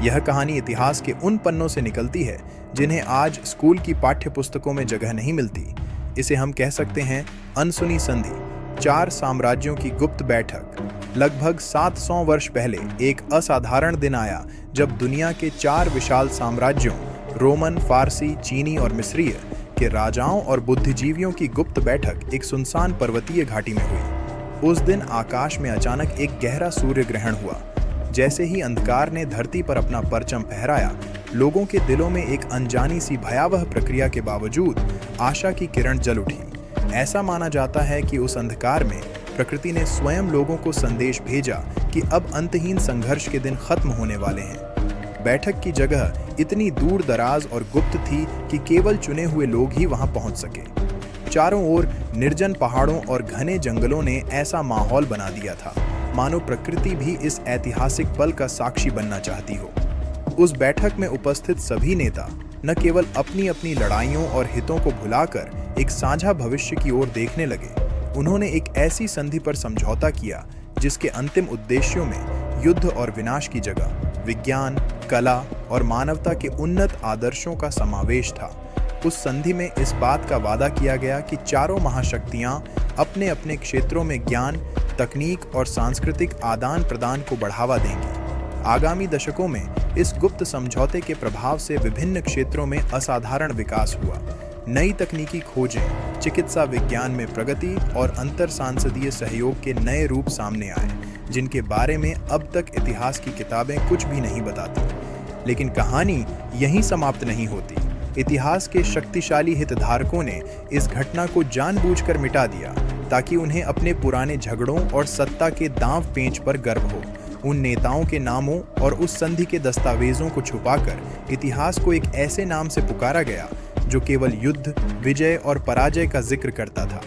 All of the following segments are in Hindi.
यह कहानी इतिहास के उन पन्नों से निकलती है जिन्हें आज स्कूल की पाठ्य पुस्तकों में जगह नहीं मिलती। इसे हम कह सकते हैं अनसुनी संधि, 4 साम्राज्यों की गुप्त बैठक। लगभग 700 वर्ष पहले एक असाधारण दिन आया जब दुनिया के 4 विशाल साम्राज्यों रोमन, फारसी, चीनी और मिस्रीय के राजाओं और बुद्धिजीवियों की गुप्त बैठक एक सुनसान पर्वतीय घाटी में हुई। उस दिन आकाश में अचानक एक गहरा सूर्य ग्रहण हुआ। जैसे ही अंधकार ने धरती पर अपना परचम फहराया, लोगों के दिलों में एक अनजानी सी भयावह प्रक्रिया के बावजूद आशा की किरण जल उठी। ऐसा माना जाता है कि उस अंधकार में प्रकृति ने स्वयं लोगों को संदेश भेजा कि अब अंतहीन संघर्ष के दिन खत्म होने वाले हैं। बैठक की जगह इतनी दूर दराज और गुप्त थी कि केवल चुने हुए लोग ही वहां पहुंच सके। चारों ओर निर्जन पहाड़ों और घने जंगलों ने ऐसा माहौल बना दिया था मानो प्रकृति भी इस ऐतिहासिक पल का साक्षी बनना चाहती हो। उस बैठक में उपस्थित सभी नेता न केवल अपनी अपनी लड़ाइयों और हितों को भुलाकर एक साझा भविष्य की ओर देखने लगे, उन्होंने एक ऐसी संधि पर समझौता किया जिसके अंतिम उद्देश्यों में युद्ध और विनाश की जगह विज्ञान, कला और मानवता के उन्नत आदर्शों का समावेश था। उस संधि में इस बात का वादा किया गया कि चारों महाशक्तियां अपने अपने क्षेत्रों में ज्ञान, तकनीक और सांस्कृतिक आदान प्रदान को बढ़ावा देंगी। आगामी दशकों में इस गुप्त समझौते के प्रभाव से विभिन्न क्षेत्रों में असाधारण विकास हुआ। नई तकनीकी खोजें, चिकित्सा विज्ञान में प्रगति और अंतर सांसदीय सहयोग के नए रूप सामने आए, जिनके बारे में अब तक इतिहास की किताबें कुछ भी नहीं बताती। लेकिन कहानी यहीं समाप्त नहीं होती। इतिहास के शक्तिशाली हितधारकों ने इस घटना को जानबूझकर मिटा दिया ताकि उन्हें अपने पुराने झगड़ों और सत्ता के दांव पेंच पर गर्व हो। उन नेताओं के नामों और उस संधि के दस्तावेजों को छुपाकर इतिहास को एक ऐसे नाम से पुकारा गया जो केवल युद्ध, विजय और पराजय का जिक्र करता था।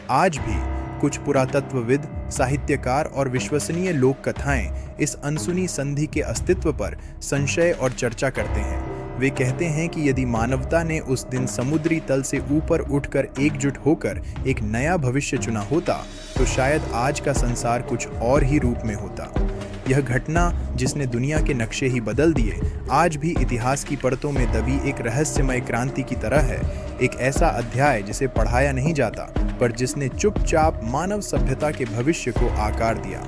आज भी कुछ पुरातत्वविद, साहित्यकार और विश्वसनीय लोक कथाएं इस अनसुनी संधि के अस्तित्व पर संशय और चर्चा करते हैं। वे कहते हैं कि यदि मानवता ने उस दिन समुद्री तल से ऊपर उठकर एकजुट होकर एक नया भविष्य चुना होता तो शायद आज का संसार कुछ और ही रूप में होता। यह घटना, जिसने दुनिया के नक्शे ही बदल दिए, आज भी इतिहास की परतों में दबी एक रहस्यमय क्रांति की तरह है। एक ऐसा अध्याय जिसे पढ़ाया नहीं जाता, पर जिसने चुपचाप मानव सभ्यता के भविष्य को आकार दिया।